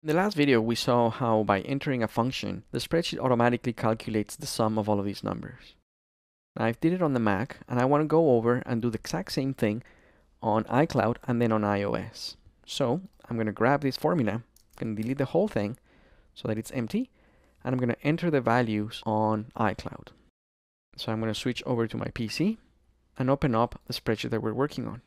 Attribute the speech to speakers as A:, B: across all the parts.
A: In the last video, we saw how by entering a function, the spreadsheet automatically calculates the sum of all of these numbers. Now, I did it on the Mac, and I want to go over and do the exact same thing on iCloud and then on iOS. So I'm going to grab this formula, I'm going to delete the whole thing so that it's empty, and I'm going to enter the values on iCloud. So I'm going to switch over to my PC and open up the spreadsheet that we're working on.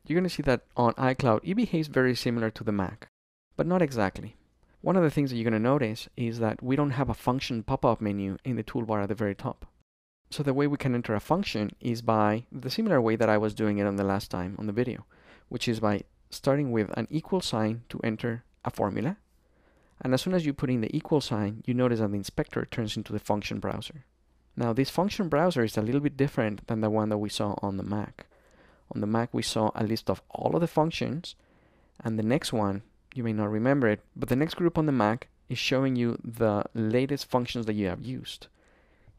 A: You're going to see that on iCloud, it behaves very similar to the Mac, but not exactly. One of the things that you're going to notice is that we don't have a function pop-up menu in the toolbar at the very top. So the way we can enter a function is by the similar way that I was doing it on the last time on the video, which is by starting with an equal sign to enter a formula. And as soon as you put in the equal sign, you notice that the inspector turns into the function browser. Now, this function browser is a little bit different than the one that we saw on the Mac. On the Mac, we saw a list of all of the functions, and the next one, you may not remember it, but the next group on the Mac is showing you the latest functions that you have used.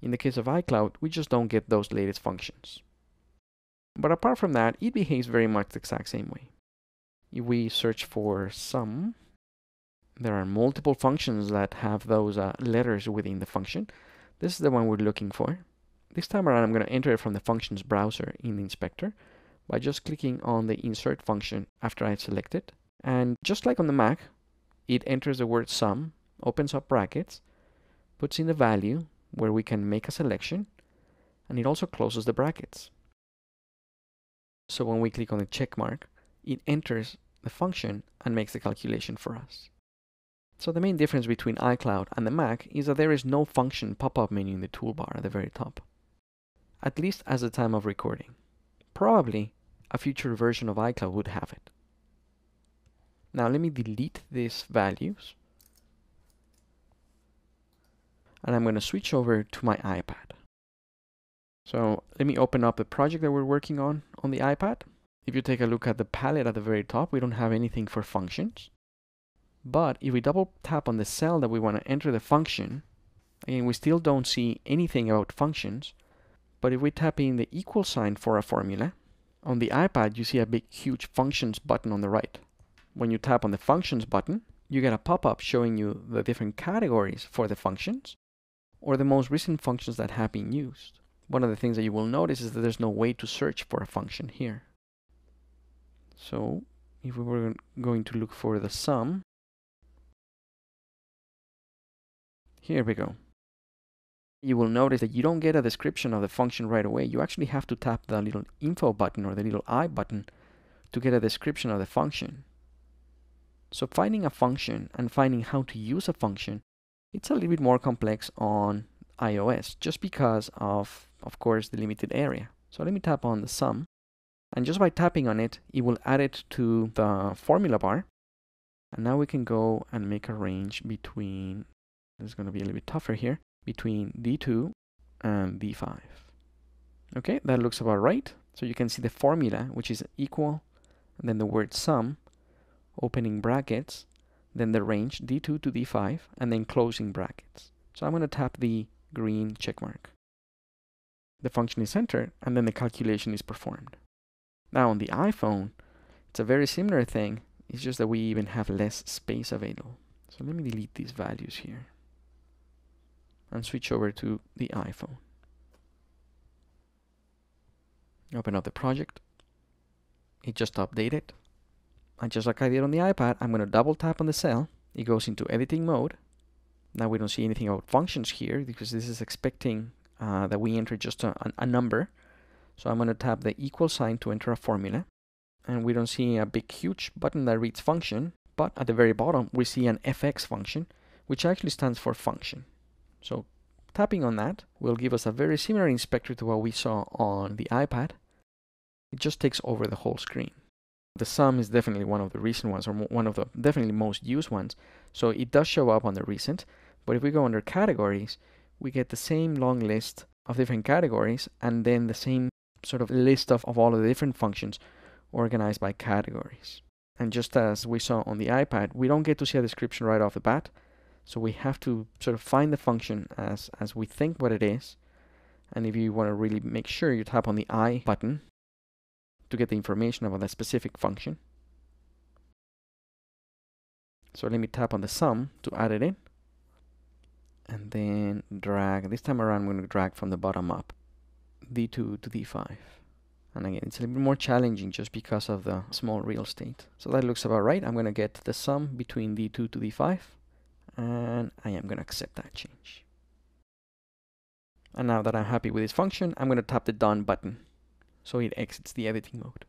A: In the case of iCloud, we just don't get those latest functions. But apart from that, it behaves very much the exact same way. If we search for sum, there are multiple functions that have those letters within the function. This is the one we're looking for. This time around, I'm going to enter it from the functions browser in the inspector by just clicking on the insert function after I've selected. And just like on the Mac, it enters the word sum, opens up brackets, puts in the value where we can make a selection, and it also closes the brackets. So when we click on the check mark, it enters the function and makes the calculation for us. So the main difference between iCloud and the Mac is that there is no function pop-up menu in the toolbar at the very top, at least as the time of recording. Probably a future version of iCloud would have it. Now let me delete these values, and I'm going to switch over to my iPad. So let me open up the project that we're working on the iPad. If you take a look at the palette at the very top, we don't have anything for functions. But if we double tap on the cell that we want to enter the function, again, we still don't see anything about functions. But if we tap in the equal sign for a formula, on the iPad you see a big huge functions button on the right. When you tap on the functions button, you get a pop-up showing you the different categories for the functions or the most recent functions that have been used. One of the things that you will notice is that there's no way to search for a function here. So if we were going to look for the sum, here we go. You will notice that you don't get a description of the function right away. You actually have to tap the little info button or the little I button to get a description of the function. So finding a function and finding how to use a function, it's a little bit more complex on iOS just because of course, the limited area. So let me tap on the sum, and just by tapping on it, it will add it to the formula bar. And now we can go and make a range between, this is going to be a little bit tougher here, between D2 and D5. Okay, that looks about right. So you can see the formula, which is equal, and then the word sum, opening brackets, then the range D2 to D5, and then closing brackets. So I'm going to tap the green check mark. The function is entered, and then the calculation is performed. Now on the iPhone, it's a very similar thing. It's just that we even have less space available. So let me delete these values here and switch over to the iPhone. Open up the project. It just updated. And just like I did on the iPad, I'm going to double tap on the cell. It goes into editing mode. Now we don't see anything about functions here because this is expecting that we enter just a number. So I'm going to tap the equal sign to enter a formula. And we don't see a big huge button that reads function, but at the very bottom we see an FX function, which actually stands for function. So tapping on that will give us a very similar inspector to what we saw on the iPad. It just takes over the whole screen. The sum is definitely one of the recent ones, or one of the definitely most used ones. So it does show up on the recent, but if we go under categories, we get the same long list of different categories, and then the same sort of list of all of the different functions organized by categories. And just as we saw on the iPad, we don't get to see a description right off the bat, so we have to sort of find the function as we think what it is. And if you want to really make sure, you tap on the I button to get the information about that specific function. So let me tap on the sum to add it in. And then drag. This time around, I'm going to drag from the bottom up. D2 to D5. And again, it's a little bit more challenging just because of the small real estate. So that looks about right. I'm going to get the sum between D2 to D5. And I am going to accept that change. And now that I'm happy with this function, I'm going to tap the Done button so it exits the editing mode.